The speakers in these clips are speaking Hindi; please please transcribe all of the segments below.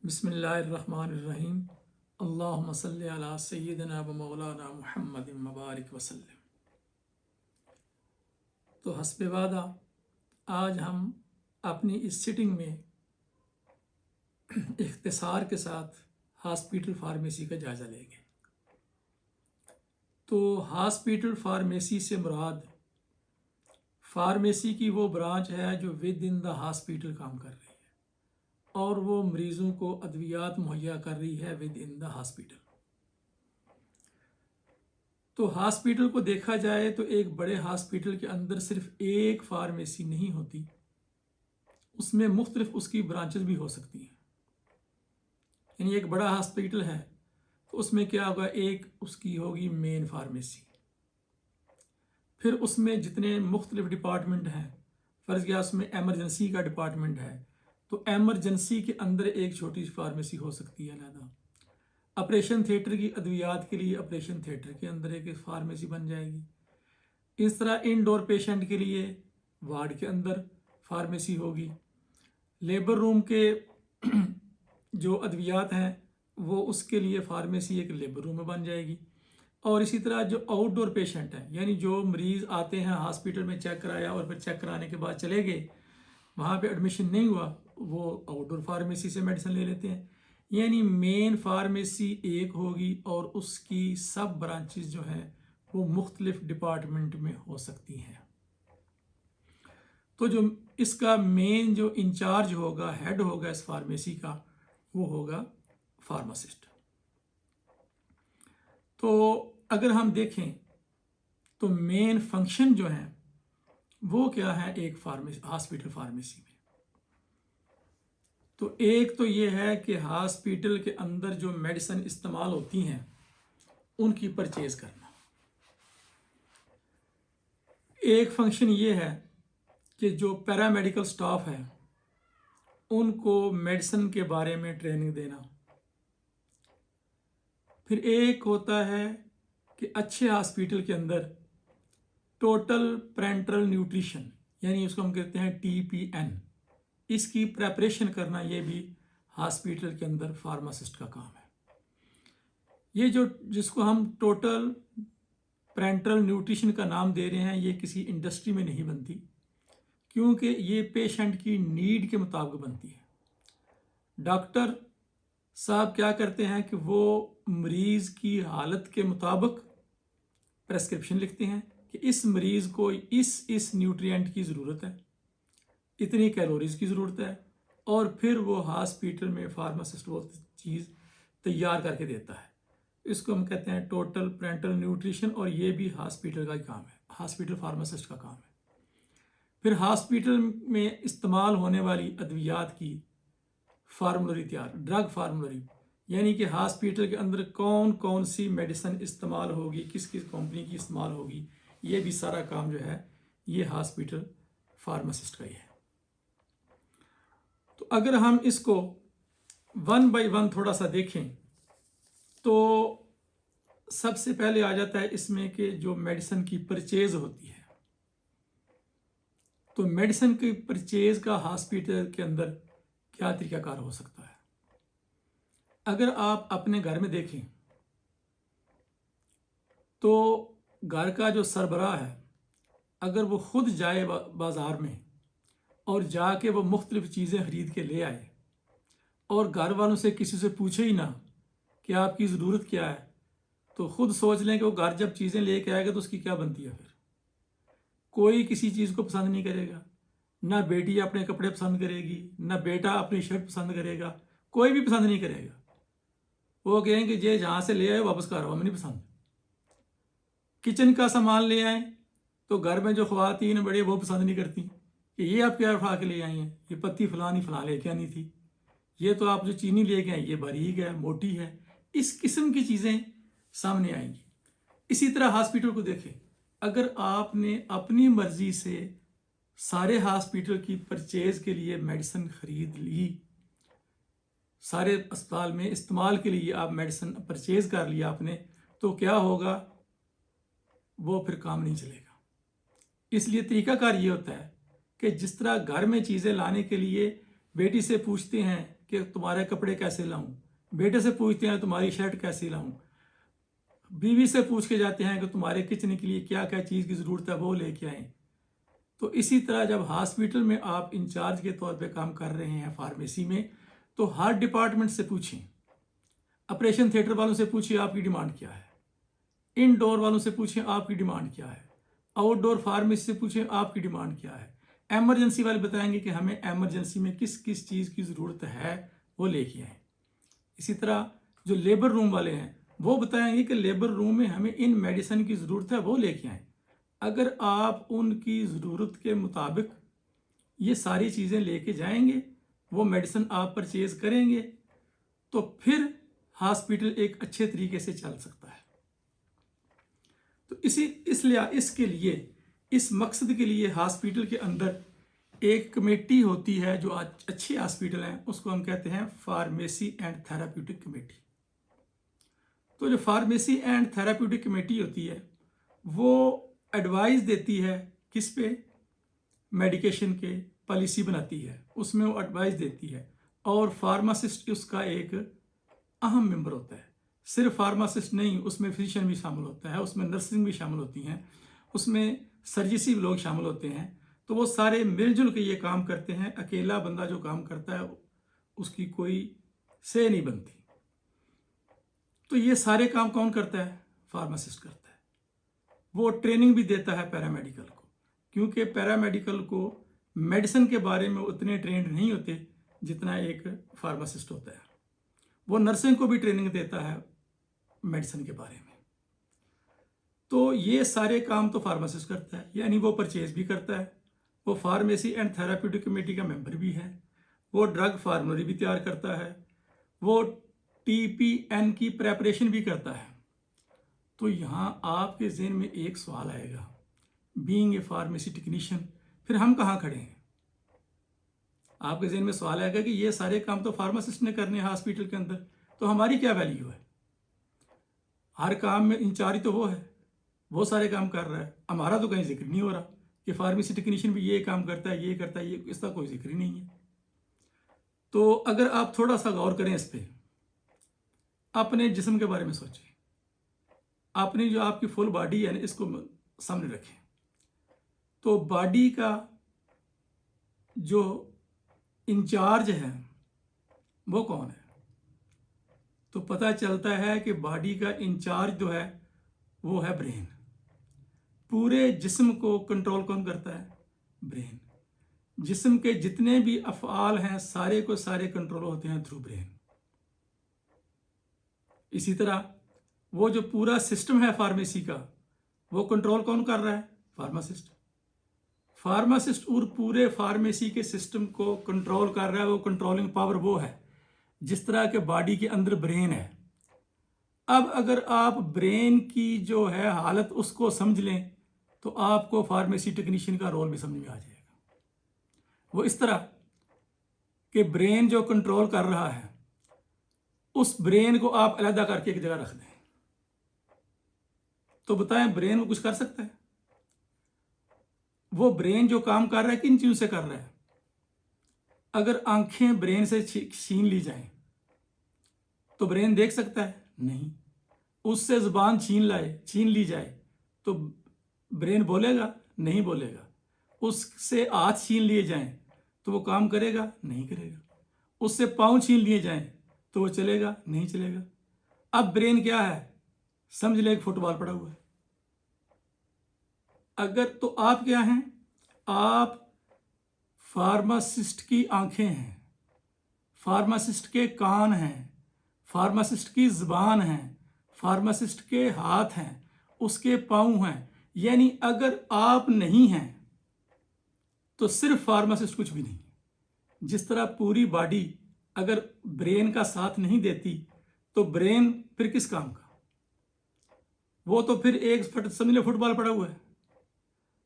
बिस्मिल्लाहिर्रहमानिर्रहीम। अल्लाहुम्मा सल्ली अला सय्यिदिना व मौलाना मुहम्मदिन मुबारक वसल्लम। तो हस्बे वादा आज हम अपनी इस सिटिंग में इख्तिसार के साथ हॉस्पिटल फार्मेसी का जायज़ा लेंगे। तो हॉस्पिटल फार्मेसी से मुराद फार्मेसी की वो ब्रांच है जो विद इन द हॉस्पिटल काम कर रही है और वो मरीज़ों को अद्वियात मुहैया कर रही है विद इन द हॉस्पिटल। तो हॉस्पिटल को देखा जाए तो एक बड़े हॉस्पिटल के अंदर सिर्फ एक फार्मेसी नहीं होती, उसमें मुख्तलिफ उसकी ब्रांचेस भी हो सकती हैं। यानी एक बड़ा हॉस्पिटल है तो उसमें क्या होगा, एक उसकी होगी मेन फार्मेसी, फिर उसमें जितने मुख्तलिफ डिपार्टमेंट हैं, फ़र्ज़ किया उसमें एमरजेंसी का डिपार्टमेंट है तो एमरजेंसी के अंदर एक छोटी सी फार्मेसी हो सकती है अलहदा। ऑपरेशन थिएटर की अद्वियात के लिए ऑपरेशन थिएटर के अंदर एक फार्मेसी बन जाएगी। इस तरह इनडोर पेशेंट के लिए वार्ड के अंदर फार्मेसी होगी। लेबर रूम के जो अद्वियात हैं वो उसके लिए फार्मेसी एक लेबर रूम में बन जाएगी। और इसी तरह जो आउटडोर पेशेंट हैं, यानी जो मरीज़ आते हैं हॉस्पिटल में चेक कराया और फिर चेक कराने के बाद चले गए, वहाँ पे एडमिशन नहीं हुआ, वो आउटडोर फार्मेसी से मेडिसिन ले लेते हैं। यानी मेन फार्मेसी एक होगी और उसकी सब ब्रांचेस जो हैं वो मुख्तलिफ डिपार्टमेंट में हो सकती हैं। तो जो इसका मेन जो इंचार्ज होगा, हेड होगा इस फार्मेसी का, वो होगा फार्मासिस्ट। तो अगर हम देखें तो मेन फंक्शन जो है वो क्या है एक फार्मेसी हॉस्पिटल फार्मेसी में, तो एक तो ये है कि हॉस्पिटल के अंदर जो मेडिसिन इस्तेमाल होती हैं उनकी परचेज करना। एक फंक्शन ये है कि जो पैरामेडिकल स्टाफ है उनको मेडिसिन के बारे में ट्रेनिंग देना। फिर एक होता है कि अच्छे हॉस्पिटल के अंदर टोटल पैरेंटल न्यूट्रिशन, यानी उसको हम कहते हैं TPN, इसकी प्रेपरेशन करना, ये भी हॉस्पिटल के अंदर फार्मासिस्ट का काम है। ये जो जिसको हम टोटल पैरेंटल न्यूट्रिशन का नाम दे रहे हैं, ये किसी इंडस्ट्री में नहीं बनती, क्योंकि ये पेशेंट की नीड के मुताबिक बनती है। डॉक्टर साहब क्या करते हैं कि वो मरीज़ की हालत के मुताबिक प्रेस्क्रिप्शन लिखते हैं कि इस मरीज़ को इस न्यूट्रिएंट की ज़रूरत है, इतनी कैलोरीज की ज़रूरत है, और फिर वो हॉस्पिटल में फार्मासिस्ट वो चीज़ तैयार करके देता है। इसको हम कहते हैं टोटल पैरेंटल न्यूट्रिशन, और ये भी हॉस्पिटल का ही काम है, हॉस्पिटल फार्मासिस्ट का काम है। फिर हॉस्पिटल में इस्तेमाल होने वाली अद्वियात की फार्मूलरी तैयार, ड्रग फार्मूलरी, यानी कि हॉस्पिटल के अंदर कौन कौन सी मेडिसिन इस्तेमाल होगी, किस किस कंपनी की इस्तेमाल होगी, ये भी सारा काम जो है ये हॉस्पिटल फार्मासिस्ट का ही है। तो अगर हम इसको वन बाय वन थोड़ा सा देखें तो सबसे पहले आ जाता है इसमें कि जो मेडिसिन की परचेज होती है, तो मेडिसिन की परचेज का हॉस्पिटल के अंदर क्या तरीकाकार हो सकता है। अगर आप अपने घर में देखें तो घर का जो सरबराह है, अगर वो खुद जाए बाज़ार में और जाके वो मुख्तलिफ चीज़ें ख़रीद के ले आए और घर वालों से किसी से पूछे ही ना कि आपकी ज़रूरत क्या है, तो ख़ुद सोच लें कि वो घर जब चीज़ें लेके आएगा तो उसकी क्या बनती है। फिर कोई किसी चीज़ को पसंद नहीं करेगा, ना बेटी अपने कपड़े पसंद करेगी, ना बेटा अपनी शर्ट पसंद करेगा, कोई भी पसंद नहीं करेगा। वो कहेंगे जे जहाँ से ले आए वापस कर आओ, हमें नहीं पसंद। किचन का सामान ले आए तो घर में जो ख्वातीन बड़ी वो पसंद नहीं करती कि ये आप क्या उठा के ले आई हैं, ये पत्ती फलानी फला लेके आनी थी, ये तो आप जो चीनी लेके आए ये बारीक है, मोटी है, इस किस्म की चीज़ें सामने आएंगी। इसी तरह हॉस्पिटल को देखें, अगर आपने अपनी मर्जी से सारे हॉस्पिटल की परचेज के लिए मेडिसिन खरीद ली, सारे अस्पताल में इस्तेमाल के लिए आप मेडिसिन परचेज कर लिया आपने, तो क्या होगा, वो फिर काम नहीं चलेगा। इसलिए तरीकाकार ये होता है कि जिस तरह घर में चीज़ें लाने के लिए बेटी से पूछते हैं कि तुम्हारे कपड़े कैसे लाऊं, बेटे से पूछते हैं तुम्हारी शर्ट कैसे लाऊं, बीवी से पूछ के जाते हैं कि तुम्हारे किचन के लिए क्या क्या चीज़ की ज़रूरत है वो लेके आएँ। तो इसी तरह जब हॉस्पिटल में आप इंचार्ज के तौर पे काम कर रहे हैं फार्मेसी में, तो हर डिपार्टमेंट से पूछें। ऑपरेशन थिएटर वालों से पूछिए आपकी डिमांड क्या है, इनडोर वालों से पूछें आपकी डिमांड क्या है, आउटडोर फार्मेसी से पूछें आपकी डिमांड क्या है। एमरजेंसी वाले बताएंगे कि हमें एमरजेंसी में किस किस चीज़ की ज़रूरत है वो लेके आएँ। इसी तरह जो लेबर रूम वाले हैं वो बताएंगे कि लेबर रूम में हमें इन मेडिसिन की ज़रूरत है वो लेके आएँ। अगर आप उनकी ज़रूरत के मुताबिक ये सारी चीज़ें लेके जाएंगे, वो मेडिसिन आप परचेज करेंगे, तो फिर हॉस्पिटल एक अच्छे तरीके से चल सकता है। तो इसके लिए इस मकसद के लिए हॉस्पिटल के अंदर एक कमेटी होती है जो अच्छे हॉस्पिटल हैं उसको हम कहते हैं फार्मेसी एंड थेराप्यूटिक कमेटी। तो जो फार्मेसी एंड थेराप्यूटिक कमेटी होती है वो एडवाइस देती है किस पे, मेडिकेशन के पॉलिसी बनाती है, उसमें वो एडवाइस देती है, और फार्मासिस्ट उसका एक अहम मेंबर होता है। सिर्फ फार्मासिस्ट नहीं, उसमें फिजिशियन भी शामिल होता है, उसमें नर्सिंग भी शामिल होती हैं, उसमें सर्जिसी लोग शामिल होते हैं। तो वो सारे मिलजुल के ये काम करते हैं। अकेला बंदा जो काम करता है उसकी कोई से नहीं बनती। तो ये सारे काम कौन करता है? फार्मासिस्ट करता है। वो ट्रेनिंग भी देता है पैरामेडिकल को, क्योंकि पैरामेडिकल को मेडिसिन के बारे में उतने ट्रेंड नहीं होते जितना एक फार्मासिस्ट होता है। वो नर्सिंग को भी ट्रेनिंग देता है मेडिसिन के बारे में। तो ये सारे काम तो फार्मासिस्ट करता है, यानी वो परचेज भी करता है, वो फार्मेसी एंड थेराप्यूटिक कमेटी का मेंबर भी है, वो ड्रग फार्मूलरी भी तैयार करता है, वो TPN की प्रेपरेशन भी करता है। तो यहाँ आपके ज़हन में एक सवाल आएगा, बीइंग ए फार्मेसी टेक्नीशियन, फिर हम कहाँ खड़े हैं? आपके ज़हन में सवाल आएगा कि ये सारे काम तो फार्मासिस्ट ने करने हैं हॉस्पिटल के अंदर, तो हमारी क्या वैल्यू है? हर काम में इंचार्ज तो वो है, वो सारे काम कर रहा है, हमारा तो कहीं जिक्र नहीं हो रहा कि फार्मेसी टेक्नीशियन भी ये काम करता है, ये करता है, ये इसका कोई जिक्र ही नहीं है। तो अगर आप थोड़ा सा गौर करें इस पर, अपने जिस्म के बारे में सोचें, अपनी जो आपकी फुल बॉडी है ना, इसको सामने रखें। तो बॉडी का जो इंचार्ज है वो कौन है? तो पता चलता है कि बॉडी का इंचार्ज जो है वो है ब्रेन। पूरे जिस्म को कंट्रोल कौन करता है? ब्रेन। जिस्म के जितने भी अफ़आल हैं सारे को सारे कंट्रोल होते हैं थ्रू ब्रेन। इसी तरह वो जो पूरा सिस्टम है फार्मेसी का, वो कंट्रोल कौन कर रहा है? फार्मासिस्ट। फार्मासिस्ट और पूरे फार्मेसी के सिस्टम को कंट्रोल कर रहा है, वो कंट्रोलिंग पावर वो है। जिस तरह के बॉडी के अंदर ब्रेन है, अब अगर आप ब्रेन की जो है हालत उसको समझ लें तो आपको फार्मेसी टेक्नीशियन का रोल भी समझ में आ जाएगा। वो इस तरह कि ब्रेन जो कंट्रोल कर रहा है उस ब्रेन को आप अलग करके एक जगह रख दें, तो बताएं ब्रेन वो कुछ कर सकता है? वो ब्रेन जो काम कर रहा है किन चीज़ों से कर रहा है? अगर आंखें ब्रेन से छीन ली जाएं तो ब्रेन देख सकता है? नहीं। उससे जुबान छीन ली जाए तो ब्रेन बोलेगा? नहीं बोलेगा। उससे हाथ छीन लिए जाएं तो वो काम करेगा? नहीं करेगा। उससे पाँव छीन लिए जाएं तो वो चलेगा? नहीं चलेगा। अब ब्रेन क्या है? समझ ले एक फुटबॉल पड़ा हुआ है। अगर तो आप क्या हैं? आप फार्मासिस्ट की आंखें हैं, फार्मासिस्ट के कान हैं, फार्मासिस्ट की जुबान है, फार्मासिस्ट के हाथ हैं, उसके पाँव हैं। यानी अगर आप नहीं हैं तो सिर्फ फार्मासिस्ट कुछ भी नहीं। जिस तरह पूरी बॉडी अगर ब्रेन का साथ नहीं देती तो ब्रेन फिर किस काम का? वो तो फिर एक समझ लो फुटबॉल पड़ा हुआ है,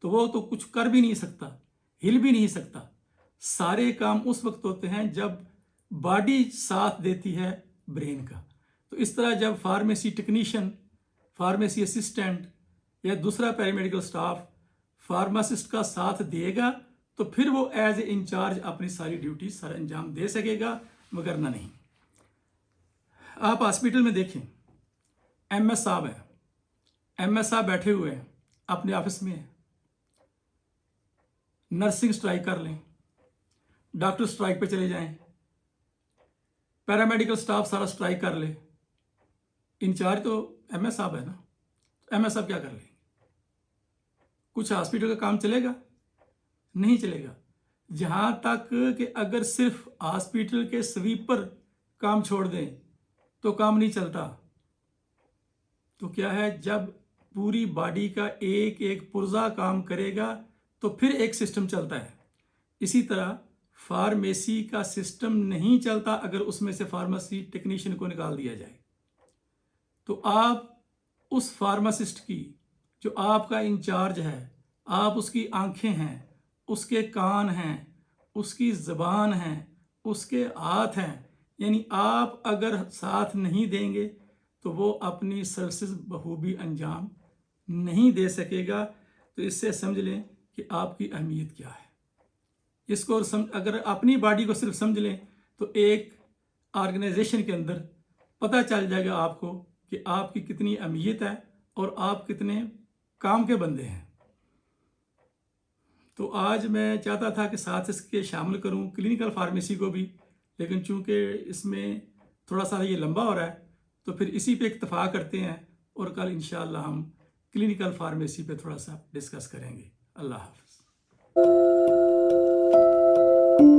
तो वो तो कुछ कर भी नहीं सकता, हिल भी नहीं सकता। सारे काम उस वक्त होते हैं जब बॉडी साथ देती है ब्रेन का। तो इस तरह जब फार्मेसी टेक्नीशियन, फार्मेसी असिस्टेंट या दूसरा पैरामेडिकल स्टाफ फार्मासिस्ट का साथ देगा तो फिर वो एज ए इंचार्ज अपनी सारी ड्यूटी सर अंजाम दे सकेगा वगरना नहीं। आप हॉस्पिटल में देखें, एमएस साहब हैं, एमएस साहब बैठे हुए हैं अपने ऑफिस में, नर्सिंग स्ट्राइक कर लें, डॉक्टर स्ट्राइक पे चले जाएं, पैरामेडिकल स्टाफ सारा स्ट्राइक कर ले, इंचार्ज तो एमएस साहब है ना, एमएस साहब क्या कर लेंगे? कुछ हॉस्पिटल का काम चलेगा? नहीं चलेगा। जहां तक कि अगर सिर्फ हॉस्पिटल के स्वीपर काम छोड़ दें तो काम नहीं चलता। तो क्या है, जब पूरी बॉडी का एक एक पुर्जा काम करेगा तो फिर एक सिस्टम चलता है। इसी तरह फार्मेसी का सिस्टम नहीं चलता अगर उसमें से फार्मेसी टेक्नीशियन को निकाल दिया जाए। तो आप उस फार्मासिस्ट की, जो आपका इंचार्ज है, आप उसकी आंखें हैं, उसके कान हैं, उसकी ज़बान है, उसके हाथ हैं, यानी आप अगर साथ नहीं देंगे तो वो अपनी सर्विसेज बखूबी अंजाम नहीं दे सकेगा। तो इससे समझ लें कि आपकी अहमियत क्या है। इसको अगर अपनी बॉडी को सिर्फ समझ लें तो एक ऑर्गेनाइजेशन के अंदर पता चल जाएगा आपको कि आपकी कितनी अहमियत है और आप कितने काम के बंदे हैं। तो आज मैं चाहता था कि साथ इसके शामिल करूं क्लिनिकल फार्मेसी को भी, लेकिन चूंकि इसमें थोड़ा सा ये लंबा हो रहा है तो फिर इसी पे इत्तफाक करते हैं और कल इंशाअल्लाह हम क्लिनिकल फार्मेसी पे थोड़ा सा डिस्कस करेंगे। अल्लाह हाफ़िज़।